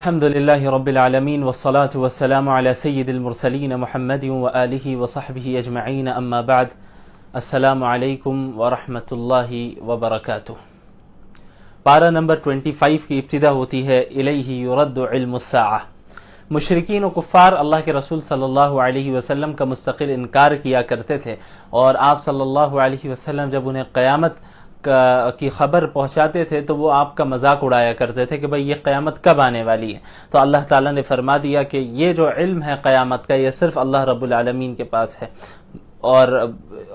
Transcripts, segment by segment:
الحمد لله رب العالمين والصلاة والسلام على سيد المرسلين محمد وآله وصحبه أجمعين أما بعد السلام علیکم ورحمۃ اللہ وبرکاتہ۔ پارہ نمبر 25 کی ابتدا ہوتی ہے الیہ یرد علم الساعہ۔ مشرکین و کفار اللہ کے رسول صلی اللہ علیہ وسلم کا مستقل انکار کیا کرتے تھے، اور آپ صلی اللہ علیہ وسلم جب انہیں قیامت کی خبر پہنچاتے تھے تو وہ آپ کا مذاق اڑایا کرتے تھے کہ بھئی یہ قیامت کب آنے والی ہے۔ تو اللہ تعالیٰ نے فرما دیا کہ یہ جو علم ہے قیامت کا یہ صرف اللہ رب العالمین کے پاس ہے، اور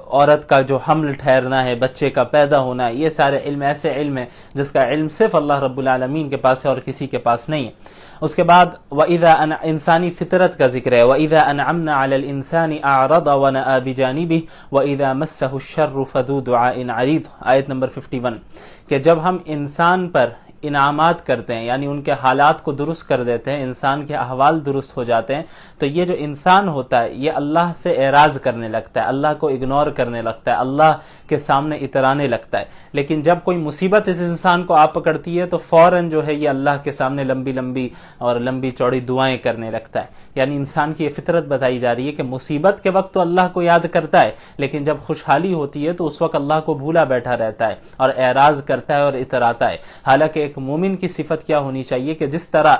عورت کا جو حمل ٹھہرنا ہے، بچے کا پیدا ہونا ہے، یہ سارے علم ایسے علم ہے جس کا علم صرف اللہ رب العالمین کے پاس ہے اور کسی کے پاس نہیں ہے۔ اس کے بعد وَإِذَا انسانی فطرت کا ذکر ہے، وَإِذَا أَنْعَمْنَا عَلَى الْإِنسَانِ أَعْرَضَ وَنَأَى بِجَانِبِهِ وَإِذَا مَسَّهُ الشَّرُّ فَذُو دُعَاءٍ عَرِيضٍ، آیت نمبر 51، کہ جب ہم انسان پر انعامات کرتے ہیں، یعنی ان کے حالات کو درست کر دیتے ہیں، انسان کے احوال درست ہو جاتے ہیں، تو یہ جو انسان ہوتا ہے یہ اللہ سے اعراض کرنے لگتا ہے، اللہ کو اگنور کرنے لگتا ہے، اللہ کے سامنے اترانے لگتا ہے۔ لیکن جب کوئی مصیبت اس انسان کو آ پکڑتی ہے تو فوراً جو ہے یہ اللہ کے سامنے لمبی لمبی اور لمبی چوڑی دعائیں کرنے لگتا ہے۔ یعنی انسان کی یہ فطرت بتائی جا رہی ہے کہ مصیبت کے وقت تو اللہ کو یاد کرتا ہے، لیکن جب خوشحالی ہوتی ہے تو اس وقت اللہ کو بھولا بیٹھا رہتا ہے اور اعراض کرتا ہے اور اتراتا ہے۔ حالانکہ ایک مومن کی صفت کیا ہونی چاہیے کہ جس طرح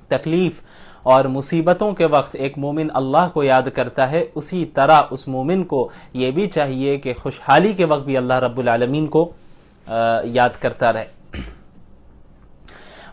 تکلیف اور مصیبتوں کے وقت ایک مومن اللہ کو یاد کرتا ہے، اسی طرح اس مومن کو یہ بھی چاہیے کہ خوشحالی کے وقت بھی اللہ رب العالمین کو یاد کرتا رہے۔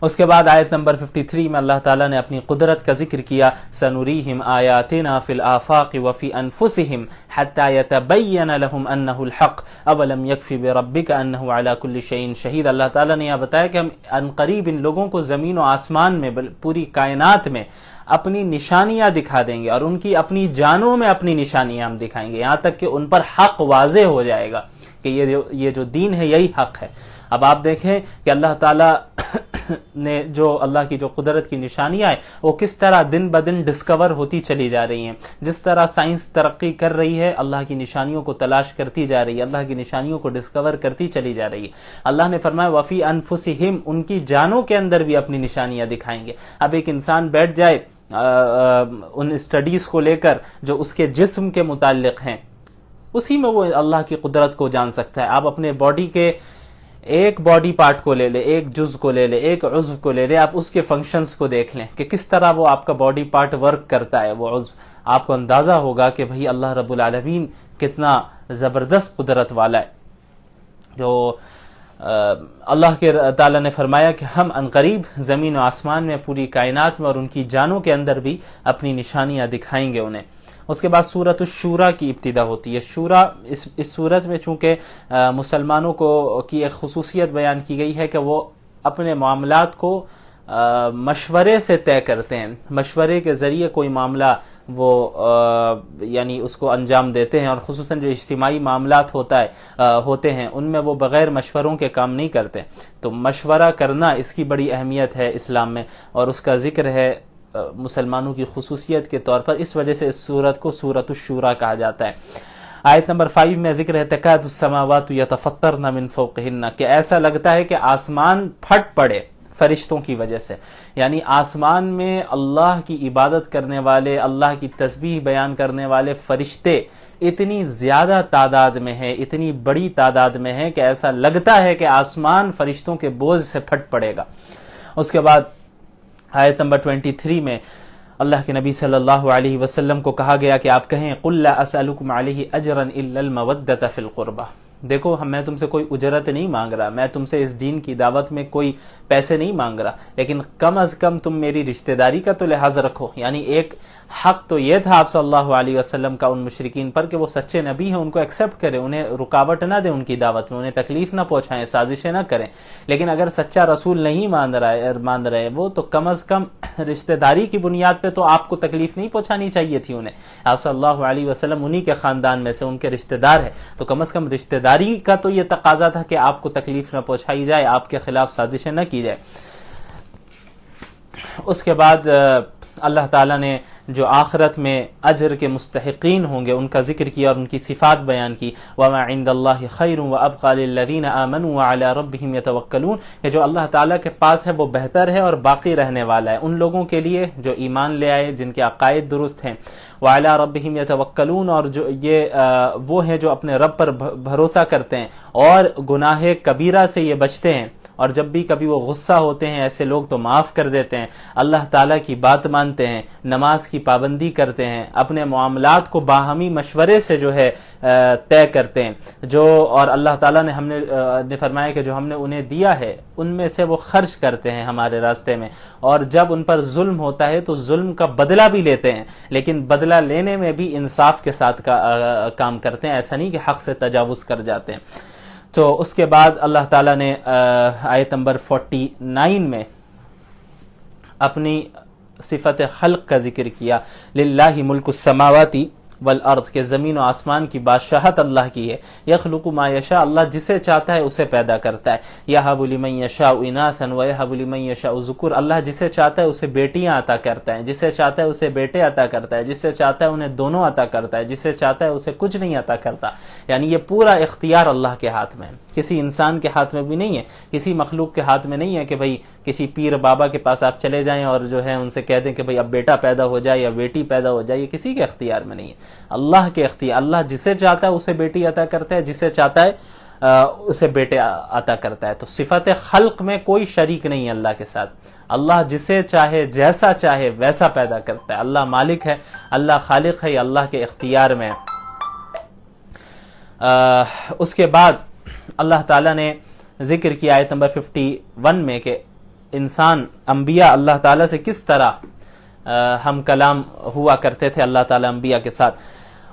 اس کے بعد آیت نمبر 53 میں اللہ تعالیٰ نے اپنی قدرت کا ذکر کیا، سنریہم آیاتنا فی الآفاق وفی انفسہم حتی یتبین لہم انہ الحق اولم یکفی بربک انہ علی کل شیء شہید۔ اللہ تعالیٰ نے یہ بتایا کہ ہم عنقریب ان لوگوں کو زمین و آسمان میں، پوری کائنات میں اپنی نشانیاں دکھا دیں گے، اور ان کی اپنی جانوں میں اپنی نشانیاں ہم دکھائیں گے، یہاں تک کہ ان پر حق واضح ہو جائے گا کہ یہ جو دین ہے یہی حق ہے۔ اب آپ دیکھیں کہ اللہ تعالیٰ نے جو اللہ کی جو قدرت کی نشانیاں ہیں وہ کس طرح دن بدن ڈسکور ہوتی چلی جا رہی ہیں، جس طرح سائنس ترقی کر رہی ہے، اللہ کی نشانیوں کو تلاش کرتی جا رہی ہے، اللہ کی نشانیوں کو ڈسکور کرتی چلی جا رہی ہے۔ اللہ نے فرمایا وفی انفسہم، ان کی جانوں کے اندر بھی اپنی نشانیاں دکھائیں گے۔ اب ایک انسان بیٹھ جائے ان اسٹڈیز کو لے کر جو اس کے جسم کے متعلق ہیں، اسی میں وہ اللہ کی قدرت کو جان سکتا ہے۔ آپ اپنے باڈی کے ایک باڈی پارٹ کو لے لیں، ایک جز کو لے لیں، ایک عضو کو لے لیں، آپ اس کے فنکشنز کو دیکھ لیں کہ کس طرح وہ آپ کا باڈی پارٹ ورک کرتا ہے، وہ عضو، آپ کو اندازہ ہوگا کہ بھئی اللہ رب العالمین کتنا زبردست قدرت والا ہے۔ جو اللہ کے تعالیٰ نے فرمایا کہ ہم عنقریب زمین و آسمان میں، پوری کائنات میں اور ان کی جانوں کے اندر بھی اپنی نشانیاں دکھائیں گے انہیں۔ اس کے بعد سورۃ الشورى کی ابتدا ہوتی ہے۔ شورا اس سورت میں چونکہ مسلمانوں کی ایک خصوصیت بیان کی گئی ہے کہ وہ اپنے معاملات کو مشورے سے طے کرتے ہیں، مشورے کے ذریعے کوئی معاملہ وہ یعنی اس کو انجام دیتے ہیں، اور خصوصاً جو اجتماعی معاملات ہوتے ہیں ان میں وہ بغیر مشوروں کے کام نہیں کرتے۔ تو مشورہ کرنا اس کی بڑی اہمیت ہے اسلام میں، اور اس کا ذکر ہے مسلمانوں کی خصوصیت کے طور پر، اس وجہ سے اس سورت کو سورۃ الشورى کہا جاتا ہے۔ آیت نمبر 5 میں ذکر ہے تکاد السماوات یتفطرن من فوقہن، کہ ایسا لگتا ہے کہ آسمان پھٹ پڑے فرشتوں کی وجہ سے، یعنی آسمان میں اللہ کی عبادت کرنے والے، اللہ کی تسبیح بیان کرنے والے فرشتے اتنی زیادہ تعداد میں ہیں، اتنی بڑی تعداد میں ہیں کہ ایسا لگتا ہے کہ آسمان فرشتوں کے بوجھ سے پھٹ پڑے گا۔ اس کے بعد آیت نمبر 23 میں اللہ کے نبی صلی اللہ علیہ وسلم کو کہا گیا کہ آپ کہیں قُلْ لَا أَسْأَلُكُمْ عَلَيْهِ أَجْرًا إِلَّا الْمَوَدَّةَ فِي الْقُرْبَى، دیکھو میں تم سے کوئی اجرت نہیں مانگ رہا، میں تم سے اس دین کی دعوت میں کوئی پیسے نہیں مانگ رہا، لیکن کم از کم تم میری رشتہ داری کا تو لحاظ رکھو۔ یعنی ایک حق تو یہ تھا آپ صلی اللہ علیہ وسلم کا ان مشرکین پر کہ وہ سچے نبی ہیں، ان کو ایکسیپٹ کریں، انہیں رکاوٹ نہ دیں ان کی دعوت میں، انہیں تکلیف نہ پہنچائیں، سازشیں نہ کریں۔ لیکن اگر سچا رسول نہیں مان رہے وہ، تو کم از کم رشتہ داری کی بنیاد پہ تو آپ کو تکلیف نہیں پہنچانی چاہیے تھی انہیں۔ آپ صلی اللہ علیہ وسلم انہی کے خاندان میں سے، ان کے رشتہ دار ہیں، تو کم از کم رشتہ داری کا تو یہ تقاضا تھا کہ آپ کو تکلیف نہ پہنچائی جائے، آپ کے خلاف سازشیں نہ کی جائے۔ اس کے بعد اللہ تعالیٰ نے جو آخرت میں اجر کے مستحقین ہوں گے ان کا ذکر کیا اور ان کی صفات بیان کی. وما عند اللہ خیر وابقى للذین آمنوا وعلى ربهم يتوکلون، کہ جو اللہ تعالیٰ کے پاس ہے وہ بہتر ہے اور باقی رہنے والا ہے ان لوگوں کے لیے جو ایمان لے آئے، جن کے عقائد درست ہیں. وعلى ربهم يتوکلون، اور جو یہ وہ ہیں جو اپنے رب پر بھروسہ کرتے ہیں اور گناہ کبیرہ سے یہ بچتے ہیں، اور جب بھی کبھی وہ غصہ ہوتے ہیں ایسے لوگ تو معاف کر دیتے ہیں، اللہ تعالیٰ کی بات مانتے ہیں، نماز کی پابندی کرتے ہیں، اپنے معاملات کو باہمی مشورے سے جو ہے طے کرتے ہیں، اور اللہ تعالیٰ نے ہم نے فرمایا کہ جو ہم نے انہیں دیا ہے ان میں سے وہ خرچ کرتے ہیں ہمارے راستے میں، اور جب ان پر ظلم ہوتا ہے تو ظلم کا بدلہ بھی لیتے ہیں، لیکن بدلہ لینے میں بھی انصاف کے ساتھ کام کرتے ہیں، ایسا نہیں کہ حق سے تجاوز کر جاتے ہیں. تو اس کے بعد اللہ تعالیٰ نے آیت نمبر 49 میں اپنی صفت خلق کا ذکر کیا. للہ ملک السماوات والارض، کے زمین و آسمان کی بادشاہت اللہ کی ہے. یخلق ما یشاء، اللہ جسے چاہتا ہے اسے پیدا کرتا ہے. یہب لمن یشاء اناثا ویہب لمن یشاء ذکور، اللہ جسے چاہتا ہے اسے بیٹیاں عطا کرتا ہے، جسے چاہتا ہے اسے بیٹے عطا کرتا ہے، جسے چاہتا ہے انہیں دونوں عطا کرتا ہے، جسے چاہتا ہے اسے کچھ نہیں عطا کرتا. یعنی یہ پورا اختیار اللہ کے ہاتھ میں ہے، کسی انسان کے ہاتھ میں بھی نہیں ہے، کسی مخلوق کے ہاتھ میں نہیں ہے کہ بھئی کسی پیر بابا کے پاس آپ چلے جائیں اور جو ہے ان سے کہہ دیں کہ بھئی اب بیٹا پیدا ہو جائے یا بیٹی پیدا ہو جائے. یہ کسی کے اختیار میں نہیں ہے، اللہ کے اختیار. اللہ جسے چاہتا ہے اسے بیٹی عطا کرتا ہے، جسے چاہتا ہے اسے بیٹے عطا کرتا ہے. تو صفت خلق میں کوئی شریک نہیں ہے اللہ کے ساتھ. اللہ جسے چاہے جیسا چاہے ویسا پیدا کرتا ہے. اللہ مالک ہے، اللہ خالق ہے، یہ اللہ کے اختیار میں. اس کے بعد اللہ تعالیٰ نے ذکر کیا آیت نمبر 51 میں کہ انسان انبیاء اللہ تعالیٰ سے کس طرح ہم کلام ہوا کرتے تھے اللہ تعالیٰ انبیاء کے ساتھ.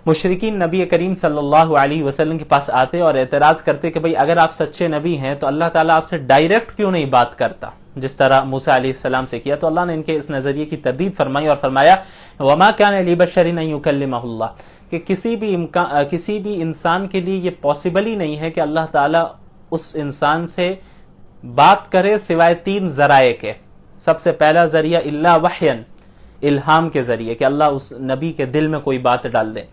مشرکین نبی کریم صلی اللہ علیہ وسلم کے پاس آتے اور اعتراض کرتے کہ بھئی اگر آپ سچے نبی ہیں تو اللہ تعالیٰ آپ سے ڈائریکٹ کیوں نہیں بات کرتا جس طرح موسیٰ علیہ السلام سے کیا. تو اللہ نے ان کے اس نظریے کی تردید فرمائی اور فرمایا وما كان لبشر ان يكلمه اللہ، کہ کسی بھی انسان کے لیے یہ پاسبل ہی نہیں ہے کہ اللہ تعالیٰ اس انسان سے بات کرے سوائے 3 ذرائع کے. سب سے پہلا ذریعہ الا وحیا، الہام کے ذریعے کہ اللہ اس نبی کے دل میں کوئی بات ڈال دے.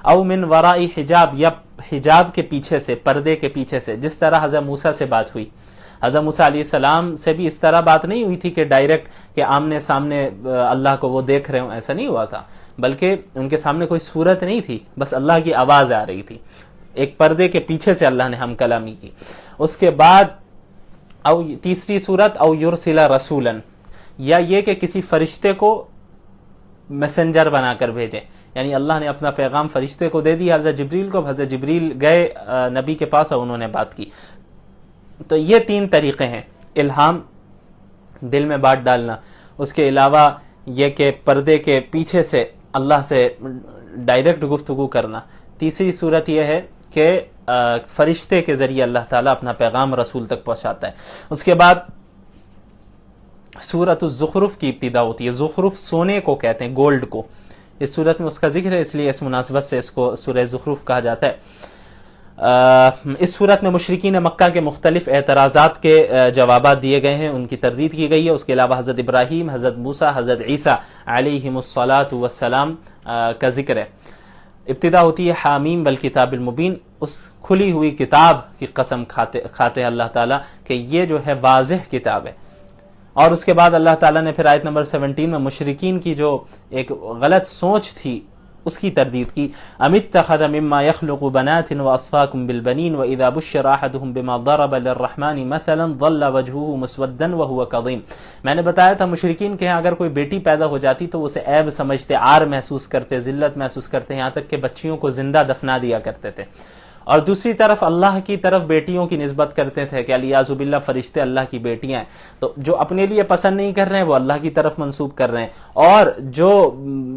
او من وراء حجاب، یا حجاب کے پیچھے سے، پردے کے پیچھے سے، جس طرح حضرت موسیٰ سے بات ہوئی. حضرت موسیٰ علیہ السلام سے بھی اس طرح بات نہیں ہوئی تھی کہ ڈائریکٹ کہ آمنے سامنے اللہ کو وہ دیکھ رہے ہوں، ایسا نہیں ہوا تھا، بلکہ ان کے سامنے کوئی صورت نہیں تھی، بس اللہ کی آواز آ رہی تھی، ایک پردے کے پیچھے سے اللہ نے ہم کلامی کی. اس کے بعد او تیسری صورت او یرسل رسولا، یا یہ کہ کسی فرشتے کو میسنجر بنا کر بھیجے، یعنی اللہ نے اپنا پیغام فرشتے کو دے دیا حضرت جبریل کو، حضرت جبریل گئے نبی کے پاس اور انہوں نے بات کی. تو یہ 3 طریقے ہیں، الہام، دل میں بات ڈالنا، اس کے علاوہ یہ کہ پردے کے پیچھے سے اللہ سے ڈائریکٹ گفتگو کرنا. تیسری صورت یہ ہے کہ فرشتے کے ذریعے اللہ تعالیٰ اپنا پیغام رسول تک پہنچاتا ہے. اس کے بعد سورۃ الزخرف کی ابتدا ہوتی ہے. زخرف سونے کو کہتے ہیں، گولڈ کو. اس صورت میں اس کا ذکر ہے، اس لیے اس مناسبت سے اس کو سورہ زخرف کہا جاتا ہے. اس صورت میں مشرکین مکہ کے مختلف اعتراضات کے جوابات دیے گئے ہیں، ان کی تردید کی گئی ہے. اس کے علاوہ حضرت ابراہیم، حضرت موسیٰ، حضرت عیسیٰ علیہم الصلاۃ والسلام کا ذکر ہے. ابتدا ہوتی ہے حامیم والکتاب المبین، اس کھلی ہوئی کتاب کی قسم کھاتے ہیں اللہ تعالیٰ کہ یہ جو ہے واضح کتاب ہے. اور اس کے بعد اللہ تعالیٰ نے پھر آیت نمبر 17 میں مشرکین کی جو ایک غلط سوچ تھی اس کی تردید کی. ام اتخذ مما يخلق بنات واصفاكم بالبنين واذا بشر احدهم بما ضرب للرحمن مثلا ظل وجهه مسودا وهو كظيم. میں نے بتایا تھا مشرکین کے ہاں اگر کوئی بیٹی پیدا ہو جاتی تو اسے عیب سمجھتے، عار محسوس کرتے، ذلت محسوس کرتے، یہاں تک کہ بچیوں کو زندہ دفنا دیا کرتے تھے. اور دوسری طرف اللہ کی طرف بیٹیوں کی نسبت کرتے تھے کہ الیاذ باللہ فرشتے اللہ کی بیٹیاں ہیں. تو جو اپنے لیے پسند نہیں کر رہے ہیں وہ اللہ کی طرف منسوب کر رہے ہیں، اور جو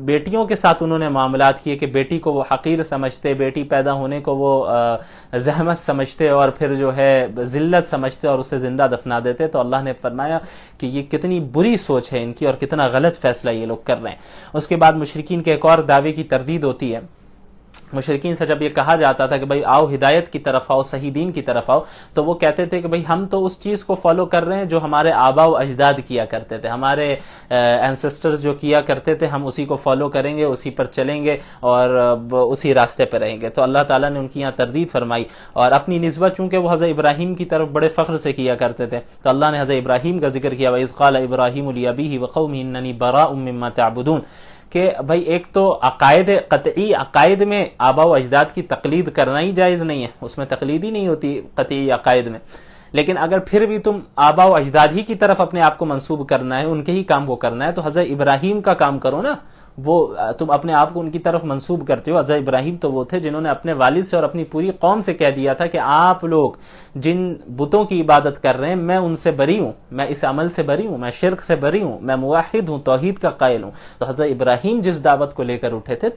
بیٹیوں کے ساتھ انہوں نے معاملات کیے کہ بیٹی کو وہ حقیر سمجھتے، بیٹی پیدا ہونے کو وہ زحمت سمجھتے اور پھر جو ہے ذلت سمجھتے اور اسے زندہ دفنا دیتے. تو اللہ نے فرمایا کہ یہ کتنی بری سوچ ہے ان کی اور کتنا غلط فیصلہ یہ لوگ کر رہے ہیں. اس کے بعد مشرکین کے ایک اور دعوے کی تردید ہوتی ہے مشرکین سے جب یہ کہا جاتا تھا کہ بھئی آؤ ہدایت کی طرف آؤ، صحیح دین کی طرف آؤ، تو وہ کہتے تھے کہ بھئی ہم تو اس چیز کو فالو کر رہے ہیں جو ہمارے آبا و اجداد کیا کرتے تھے، ہمارے اینسسٹرز جو کیا کرتے تھے، ہم اسی کو فالو کریں گے، اسی پر چلیں گے اور اسی راستے پہ رہیں گے۔ تو اللہ تعالیٰ نے ان کی یہاں تردید فرمائی، اور اپنی نسبت چونکہ وہ حضرت ابراہیم کی طرف بڑے فخر سے کیا کرتے تھے، تو اللہ نے حضرت ابراہیم کا ذکر کیا، وَإِذْ قَالَ إِبْرَاهِيمُ لِأَبِيهِ وَقَوْمِهِ إِنَّنِي بَرَاءٌ مِّمَّا تَعْبُدُونَ، کہ بھائی ایک تو قطعی عقائد میں آبا و اجداد کی تقلید کرنا ہی جائز نہیں ہے، اس میں تقلید ہی نہیں ہوتی قطعی عقائد میں، لیکن اگر پھر بھی تم آبا و اجداد ہی کی طرف اپنے آپ کو منسوب کرنا ہے، ان کے ہی کام کو کرنا ہے، تو حضرت ابراہیم کا کام کرو نا، وہ تم اپنے آپ کو ان کی طرف منسوب کرتے ہو۔ حضرت ابراہیم تو وہ تھے جنہوں نے اپنے والد سے اور اپنی پوری قوم سے کہہ دیا تھا کہ آپ لوگ جن بتوں کی عبادت کر رہے ہیں میں ان سے بری ہوں، میں اس عمل سے بری ہوں، میں شرک سے بری ہوں، میں موحد ہوں، توحید کا قائل ہوں۔ تو حضرت ابراہیم جس دعوت کو لے کر اٹھے تھے،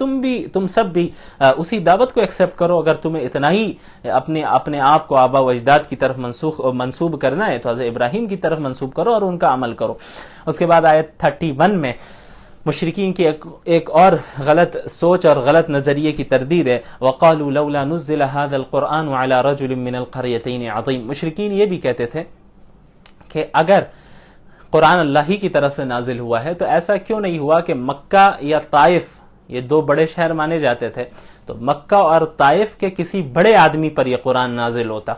تم سب بھی اسی دعوت کو ایکسیپٹ کرو۔ اگر تمہیں اتنا ہی اپنے آپ کو آبا و اجداد کی طرف منسوب کرنا ہے تو حضرت ابراہیم کی طرف منسوب کرو اور ان کا عمل کرو۔ اس کے بعد آیت 31 میں مشرکین کی ایک اور غلط سوچ اور غلط نظریے کی تردید ہے، وَقَالُوا لَوْلَا نُزِّلَ هَذَا الْقُرْآنُ عَلَى رَجُلٍ مِّنَ الْقَرْيَتَيْنِ عَظِيمٍ۔ مشرکین یہ بھی کہتے تھے کہ اگر قرآن اللہ ہی کی طرف سے نازل ہوا ہے تو ایسا کیوں نہیں ہوا کہ مکہ یا طائف، یہ دو بڑے شہر مانے جاتے تھے، تو مکہ اور طائف کے کسی بڑے آدمی پر یہ قرآن نازل ہوتا،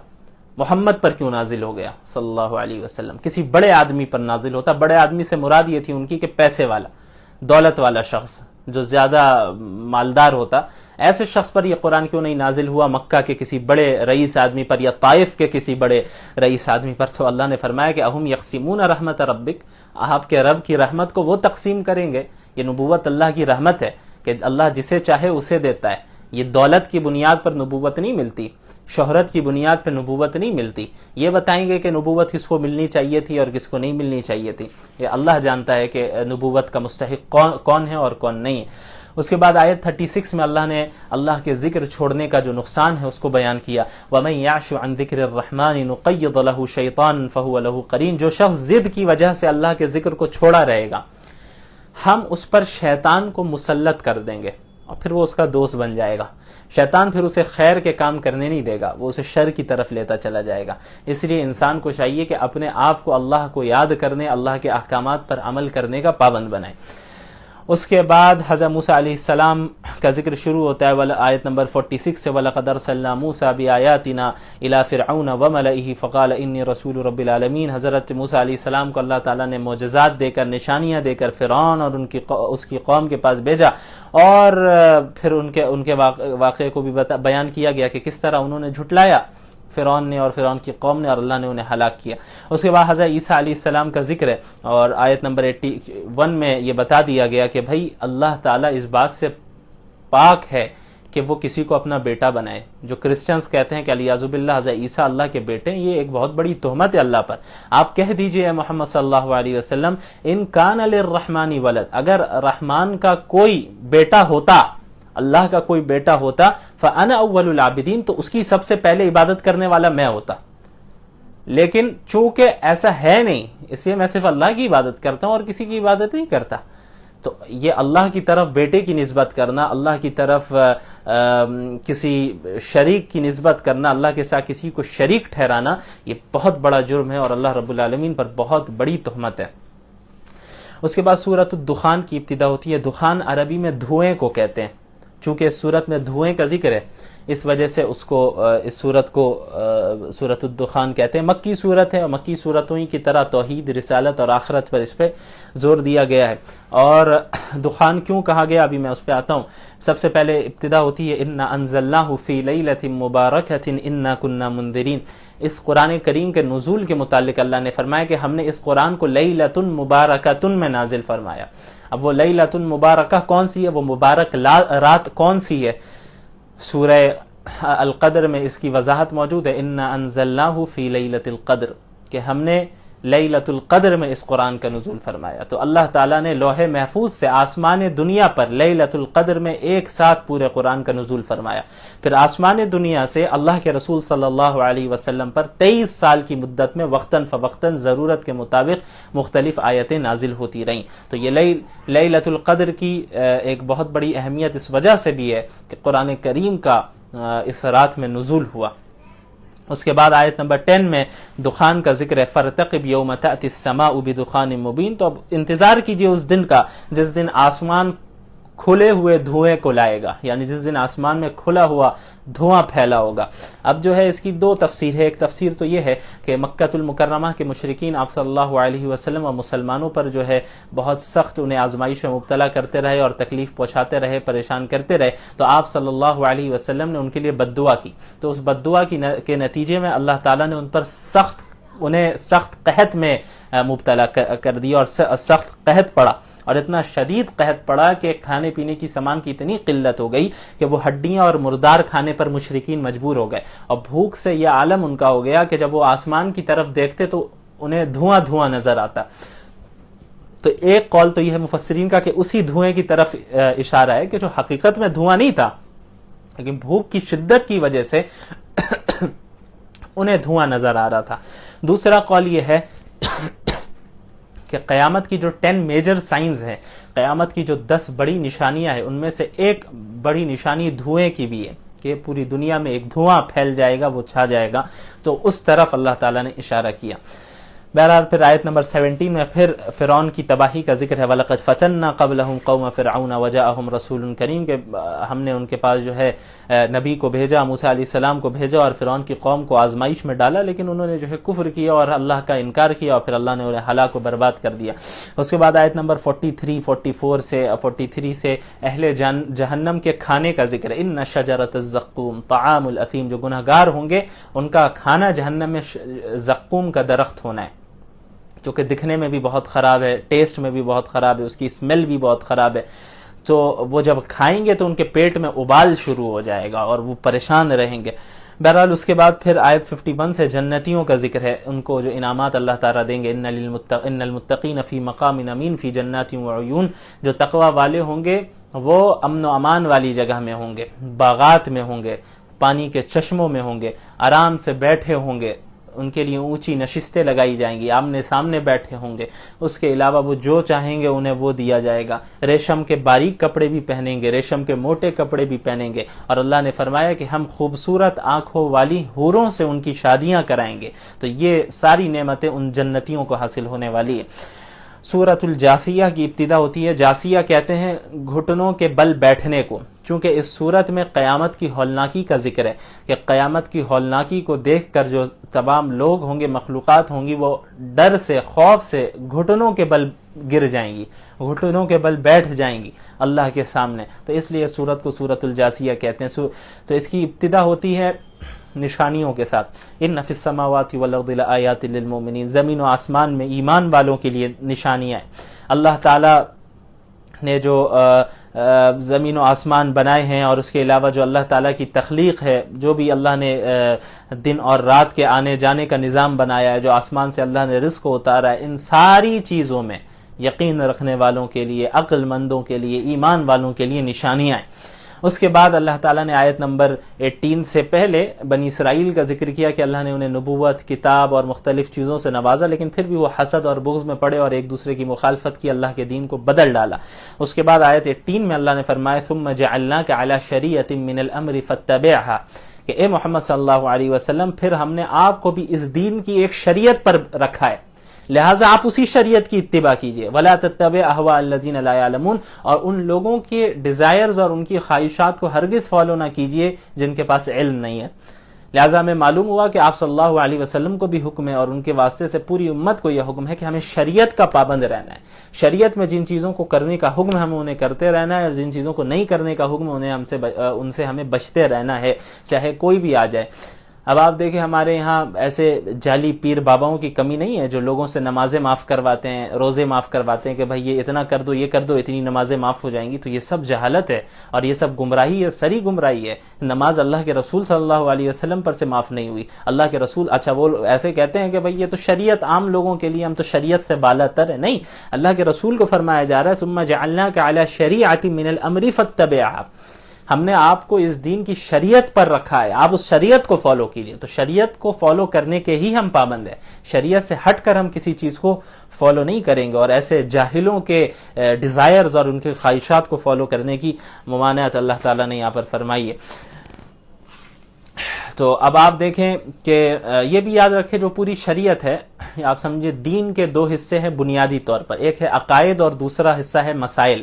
محمد پر کیوں نازل ہو گیا صلی اللہ علیہ وسلم، کسی بڑے آدمی پر نازل ہوتا۔ بڑے آدمی سے مراد یہ تھی ان کی کہ پیسے والا، دولت والا شخص جو زیادہ مالدار ہوتا، ایسے شخص پر یہ قرآن کیوں نہیں نازل ہوا، مکہ کے کسی بڑے رئیس آدمی پر یا طائف کے کسی بڑے رئیس آدمی پر؟ تو اللہ نے فرمایا کہ اہم یقسمون رحمت ربک، آپ کے رب کی رحمت کو وہ تقسیم کریں گے؟ یہ نبوت اللہ کی رحمت ہے کہ اللہ جسے چاہے اسے دیتا ہے، یہ دولت کی بنیاد پر نبوت نہیں ملتی، شہرت کی بنیاد پر نبوت نہیں ملتی۔ یہ بتائیں گے کہ نبوت کس کو ملنی چاہیے تھی اور کس کو نہیں ملنی چاہیے تھی، یہ اللہ جانتا ہے کہ نبوت کا مستحق کون ہے اور کون نہیں ہے۔ اس کے بعد آیت 36 میں اللہ نے اللہ کے ذکر چھوڑنے کا جو نقصان ہے اس کو بیان کیا، وَمَن يَعْشُ عَن ذِكْرِ الرَّحْمَنِ نُقَيِّضْ لَهُ شَيْطَانًا فَهُوَ لَهُ قَرِينٌ، جو شخص ضد کی وجہ سے اللہ کے ذکر کو چھوڑا رہے گا، ہم اس پر شیطان کو مسلط کر دیں گے اور پھر وہ اس کا دوست بن جائے گا۔ شیطان پھر اسے خیر کے کام کرنے نہیں دے گا، وہ اسے شر کی طرف لیتا چلا جائے گا۔ اس لیے انسان کو چاہیے کہ اپنے آپ کو اللہ کو یاد کرنے، اللہ کے احکامات پر عمل کرنے کا پابند بنائے۔ اس کے بعد حضرت موسیٰ علیہ السلام کا ذکر شروع ہوتا ہے آیت نمبر 46 سے، وَلَقَدْ أَرْسَلْنَا مُوسَىٰ بِآيَاتِنَا إِلَىٰ فِرْعَوْنَ وَمَلَئِهِ فَقَالَ إِنِّي رَسُولُ رَبِّ الْعَالَمِينَ۔ حضرت موسیٰ علیہ السلام کو اللہ تعالیٰ نے معجزات دے کر، نشانیاں دے کر فرعون اور اس کی قوم کے پاس بھیجا، اور پھر ان کے واقعے کو بھی بیان کیا گیا کہ کس طرح انہوں نے جھٹلایا فرعون نے اور فرعون کی قوم نے، اور اللہ نے انہیں ہلاک کیا۔ اس کے بعد حضرت عیسیٰ علیہ السلام کا ذکر ہے، اور آیت نمبر 81 میں یہ بتا دیا گیا کہ بھائی اللہ تعالیٰ اس بات سے پاک ہے کہ وہ کسی کو اپنا بیٹا بنائے۔ جو کرسچنز کہتے ہیں کہ علیاذ باللہ حضرت عیسیٰ اللہ کے بیٹے ہیں، یہ ایک بہت بڑی تہمت ہے اللہ پر۔ آپ کہہ دیجئے اے محمد صلی اللہ علیہ وسلم، ان کان للرحمن ولد، اگر رحمان کا کوئی بیٹا ہوتا، اللہ کا کوئی بیٹا ہوتا، فانا اول العابدین، تو اس کی سب سے پہلے عبادت کرنے والا میں ہوتا، لیکن چونکہ ایسا ہے نہیں، اس لیے میں صرف اللہ کی عبادت کرتا ہوں اور کسی کی عبادت نہیں کرتا۔ تو یہ اللہ کی طرف بیٹے کی نسبت کرنا، اللہ کی طرف کسی شریک کی نسبت کرنا، اللہ کے ساتھ کسی کو شریک ٹھہرانا، یہ بہت بڑا جرم ہے اور اللہ رب العالمین پر بہت بڑی تہمت ہے۔ اس کے بعد سورۃ الدخان کی ابتدا ہوتی ہے۔ دخان عربی میں دھوئیں کو کہتے ہیں، چونکہ اس سورت میں دھوئیں کا ذکر ہے اس وجہ سے اس سورت کو سورۃ الدخان کہتے ہیں۔ مکی سورت ہے اور مکی سورتوں ہی کی طرح توحید، رسالت اور آخرت پر اس پہ زور دیا گیا ہے۔ اور دخان کیوں کہا گیا ابھی میں اس پہ آتا ہوں۔ سب سے پہلے ابتدا ہوتی ہے انا انزلناہ فی لیلۃ مبارکۃ انا کنا منذرین۔ اس قرآن کریم کے نزول کے متعلق اللہ نے فرمایا کہ ہم نے اس قرآن کو لیلۃ مبارکۃ میں نازل فرمایا۔ اب وہ لیلۃ مبارکہ کون سی ہے، وہ مبارک رات کون سی ہے؟ سورہ القدر میں اس کی وضاحت موجود ہے، انا انزلناہ فی لیلۃ القدر، کہ ہم نے لیلۃ القدر میں اس قرآن کا نزول فرمایا. تو اللہ تعالیٰ نے لوح محفوظ سے آسمان دنیا پر لیلۃ القدر میں ایک ساتھ پورے قرآن کا نزول فرمایا. پھر آسمان دنیا سے اللہ کے رسول صلی اللہ علیہ وسلم پر 23 سال کی مدت میں وقتاً فوقتاً ضرورت کے مطابق مختلف آیتیں نازل ہوتی رہیں. تو یہ لیلۃ القدر کی ایک بہت بڑی اہمیت اس وجہ سے بھی ہے کہ قرآن کریم کا اس رات میں نزول ہوا. اس کے بعد آیت نمبر 10 میں دخان کا ذکر ہے، فَارْتَقِبْ يَوْمَ تَأْتِي السَّمَاءُ بِدُخَانٍ مُبِينٍ. تو اب انتظار کیجئے اس دن کا جس دن آسمان کھلے ہوئے دھوئیں کو لائے گا، یعنی جس دن آسمان میں کھلا ہوا دھواں پھیلا ہوگا. اب جو ہے اس کی دو تفسیر ہے. ایک تفسیر تو یہ ہے کہ مکۃ المکرمہ کے مشرکین آپ صلی اللہ علیہ وسلم اور مسلمانوں پر جو ہے بہت سخت انہیں آزمائش میں مبتلا کرتے رہے اور تکلیف پہنچاتے رہے، پریشان کرتے رہے. تو آپ صلی اللہ علیہ وسلم نے ان کے لیے بد دعا کی. تو اس بد دعا کے نتیجے میں اللہ تعالیٰ نے ان پر انہیں سخت قحط میں مبتلا کر دیا اور سخت قحط پڑا، اور اتنا شدید قحط پڑا کہ کھانے پینے کی سامان کی اتنی قلت ہو گئی کہ وہ ہڈیاں اور مردار کھانے پر مشرکین مجبور ہو گئے. اور بھوک سے یہ عالم ان کا ہو گیا کہ جب وہ آسمان کی طرف دیکھتے تو انہیں دھواں دھواں نظر آتا. تو ایک قول تو یہ ہے مفسرین کا کہ اسی دھوئیں کی طرف اشارہ ہے کہ جو حقیقت میں دھواں نہیں تھا لیکن بھوک کی شدت کی وجہ سے انہیں دھواں نظر آ رہا تھا. دوسرا قول یہ ہے کہ قیامت کی جو 10 میجر سائنز ہیں، قیامت کی جو 10 بڑی نشانیاں ہیں، ان میں سے ایک بڑی نشانی دھوئیں کی بھی ہے کہ پوری دنیا میں ایک دھواں پھیل جائے گا، وہ چھا جائے گا. تو اس طرف اللہ تعالیٰ نے اشارہ کیا. بہرحال پھر آیت نمبر 17 میں پھر فرعون کی تباہی کا ذکر ہے. وَلَقَدْ فَتَنَّا قَبْلَهُمْ قَوْمَ فِرْعَوْنَ وَجَاءَهُمْ رَسُولٌ كَرِيمٌ کہ ہم نے ان کے پاس جو ہے نبی کو بھیجا، موسیٰ علیہ السلام کو بھیجا اور فرعون کی قوم کو آزمائش میں ڈالا، لیکن انہوں نے جو ہے کفر کیا اور اللہ کا انکار کیا اور پھر اللہ نے انہیں ہلاک و برباد کر دیا. اس کے بعد آیت نمبر 43 سے اہل جہنم کے کھانے کا ذکر ہے. ان شجرۃ الزقوم طعام الاثیم، جو گنہگار ہوں گے ان کا کھانا جہنم میں زقوم کا درخت ہونا ہے، جو کہ دکھنے میں بھی بہت خراب ہے، ٹیسٹ میں بھی بہت خراب ہے، اس کی اسمیل بھی بہت خراب ہے. تو وہ جب کھائیں گے تو ان کے پیٹ میں ابال شروع ہو جائے گا اور وہ پریشان رہیں گے. بہرحال اس کے بعد پھر آیت 51 سے جنتیوں کا ذکر ہے، ان کو جو انعامات اللہ تعالیٰ دیں گے. ان المتقین فی مقام امین فی جنات وعیون، جو تقوی والے ہوں گے وہ امن و امان والی جگہ میں ہوں گے، باغات میں ہوں گے، پانی کے چشموں میں ہوں گے، آرام سے بیٹھے ہوں گے، ان کے لیے اونچی نشستیں لگائی جائیں گی، آمنے سامنے بیٹھے ہوں گے. اس کے علاوہ وہ جو چاہیں گے انہیں وہ دیا جائے گا. ریشم کے باریک کپڑے بھی پہنیں گے، ریشم کے موٹے کپڑے بھی پہنیں گے. اور اللہ نے فرمایا کہ ہم خوبصورت آنکھوں والی حوروں سے ان کی شادیاں کرائیں گے. تو یہ ساری نعمتیں ان جنتیوں کو حاصل ہونے والی ہے. سورۃ الجاثیہ کی ابتدا ہوتی ہے. جاسیہ کہتے ہیں گھٹنوں کے بل بیٹھنے کو، چونکہ اس صورت میں قیامت کی ہولناکی کا ذکر ہے کہ قیامت کی ہولناکی کو دیکھ کر جو تمام لوگ ہوں گے، مخلوقات ہوں گی، وہ ڈر سے، خوف سے گھٹنوں کے بل گر جائیں گی، گھٹنوں کے بل بیٹھ جائیں گی اللہ کے سامنے. تو اس لیے سورت کو سورۃ الجاثیہ کہتے ہیں. تو اس کی ابتدا ہوتی ہے نشانیوں کے ساتھ. ان فی السماوات والارض لآیات للمؤمنین، زمین و آسمان میں ایمان والوں کے لیے نشانیاں ہیں. اللہ تعالیٰ نے جو زمین و آسمان بنائے ہیں اور اس کے علاوہ جو اللہ تعالیٰ کی تخلیق ہے، جو بھی اللہ نے دن اور رات کے آنے جانے کا نظام بنایا ہے، جو آسمان سے اللہ نے رزق کو اتارا ہے، ان ساری چیزوں میں یقین رکھنے والوں کے لیے، عقل مندوں کے لیے، ایمان والوں کے لیے نشانیاں ہیں. اس کے بعد اللہ تعالیٰ نے آیت نمبر 18 سے پہلے بنی اسرائیل کا ذکر کیا کہ اللہ نے انہیں نبوت، کتاب اور مختلف چیزوں سے نوازا، لیکن پھر بھی وہ حسد اور بغض میں پڑے اور ایک دوسرے کی مخالفت کی، اللہ کے دین کو بدل ڈالا. اس کے بعد آیت 18 میں اللہ نے فرمایا ثم جعلناک علی شریعۃ من الامر فاتبعها، کہ اے محمد صلی اللہ علیہ وسلم پھر ہم نے آپ کو بھی اس دین کی ایک شریعت پر رکھا ہے، لہٰذا آپ اسی شریعت کی اتباع کیجئے. وَلَا تَتَّبِعْ أَهْوَاءَ الَّذِينَ لَا يَعْلَمُونَ، اور ان لوگوں کے ڈیزائرز اور ان کی خواہشات کو ہرگز فالو نہ کیجئے جن کے پاس علم نہیں ہے. لہٰذا ہمیں معلوم ہوا کہ آپ صلی اللہ علیہ وسلم کو بھی حکم ہے اور ان کے واسطے سے پوری امت کو یہ حکم ہے کہ ہمیں شریعت کا پابند رہنا ہے. شریعت میں جن چیزوں کو کرنے کا حکم ہے ہمیں انہیں کرتے رہنا ہے، اور جن چیزوں کو نہیں کرنے کا حکم ان سے ہمیں بچتے رہنا ہے، چاہے کوئی بھی آ جائے. اب آپ دیکھیں ہمارے یہاں ایسے جعلی پیر باباؤں کی کمی نہیں ہے جو لوگوں سے نمازیں معاف کرواتے ہیں، روزے معاف کرواتے ہیں کہ بھائی یہ اتنا کر دو، یہ کر دو، اتنی نمازیں معاف ہو جائیں گی. تو یہ سب جہالت ہے اور یہ سب گمراہی ہے، سری گمراہی ہے. نماز اللہ کے رسول صلی اللہ علیہ وسلم پر سے معاف نہیں ہوئی. اللہ کے رسول اچھا وہ ایسے کہتے ہیں کہ بھئی یہ تو شریعت عام لوگوں کے لیے، ہم تو شریعت سے بالا تر ہے. نہیں، اللہ کے رسول کو فرمایا جا رہا ہے ثم جعلناک علی شریعۃ من الامر فاتبعها، ہم نے آپ کو اس دین کی شریعت پر رکھا ہے، آپ اس شریعت کو فالو کیجئے. تو شریعت کو فالو کرنے کے ہی ہم پابند ہیں، شریعت سے ہٹ کر ہم کسی چیز کو فالو نہیں کریں گے. اور ایسے جاہلوں کے ڈیزائرز اور ان کے خواہشات کو فالو کرنے کی ممانعت اللہ تعالیٰ نے یہاں پر فرمائی ہے. تو اب آپ دیکھیں کہ یہ بھی یاد رکھیں جو پوری شریعت ہے، آپ سمجھے دین کے دو حصے ہیں بنیادی طور پر، ایک ہے عقائد اور دوسرا حصہ ہے مسائل.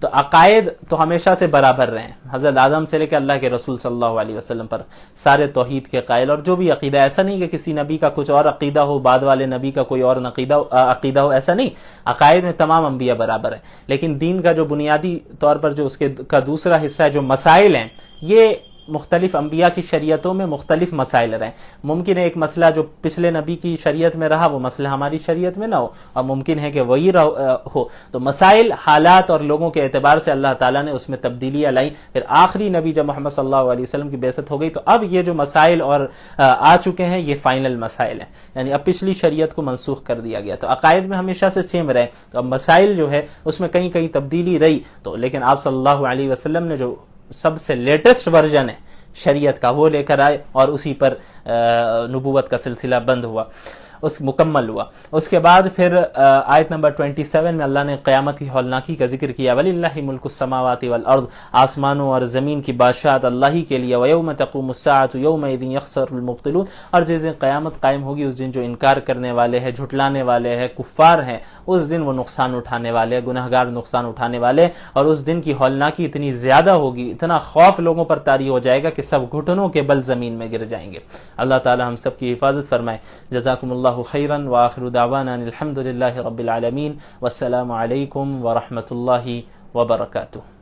تو عقائد تو ہمیشہ سے برابر رہے ہیں، حضرت آدم سے لے کے اللہ کے رسول صلی اللہ علیہ وسلم پر سارے توحید کے قائل. اور جو بھی عقیدہ، ایسا نہیں کہ کسی نبی کا کچھ اور عقیدہ ہو، بعد والے نبی کا کوئی اور عقیدہ ہو، ایسا نہیں. عقائد میں تمام انبیاء برابر ہیں. لیکن دین کا جو بنیادی طور پر جو اس کا دوسرا حصہ ہے جو مسائل ہیں، یہ مختلف انبیاء کی شریعتوں میں مختلف مسائل رہیں. ممکن ہے ایک مسئلہ جو پچھلے نبی کی شریعت میں رہا وہ مسئلہ ہماری شریعت میں نہ ہو، اور ممکن ہے کہ وہی ہو. تو مسائل، حالات اور لوگوں کے اعتبار سے اللہ تعالیٰ نے اس میں تبدیلیاں لائی. پھر آخری نبی جب محمد صلی اللہ علیہ وسلم کی بعثت ہو گئی تو اب یہ جو مسائل اور آ چکے ہیں یہ فائنل مسائل ہیں، یعنی اب پچھلی شریعت کو منسوخ کر دیا گیا. تو عقائد میں ہمیشہ سے سیم رہے، تو اب مسائل جو ہے اس میں کہیں کہیں تبدیلی رہی. تو لیکن آپ صلی اللہ علیہ وسلم نے جو سب سے لیٹسٹ ورژن ہے شریعت کا وہ لے کر آئے اور اسی پر نبوت کا سلسلہ بند ہوا، اس مکمل ہوا. اس کے بعد پھر آیت نمبر 27 میں اللہ نے قیامت کی ہولناکی کا ذکر کیا. وَلِلَّهِ مُلْكُ السَّمَاوَاتِ وَالْأَرْضِ، آسمانوں اور زمین کی بادشاہت اللہ ہی کے لیے. وَيَوْمَ تَقُومُ السَّاعَةُ يَوْمَئِذٍ يَخْسَرُ الْمُبْطِلُونَ، اور جس دن قیامت قائم ہوگی اس دن جو انکار کرنے والے ہیں، جھٹلانے والے ہیں، کفار ہیں، اس دن وہ نقصان اٹھانے والے، گنہگار نقصان اٹھانے والے. اور اس دن کی ہولناکی اتنی زیادہ ہوگی، اتنا خوف لوگوں پر طاری ہو جائے گا کہ سب گھٹنوں کے بل زمین میں گر جائیں گے. اللہ تعالی ہم سب کی حفاظت فرمائے. جزاکم اللہ خیرا وآخر دعوانا الحمد للہ رب العالمین، والسلام علیکم ورحمۃ اللہ وبرکاتہ.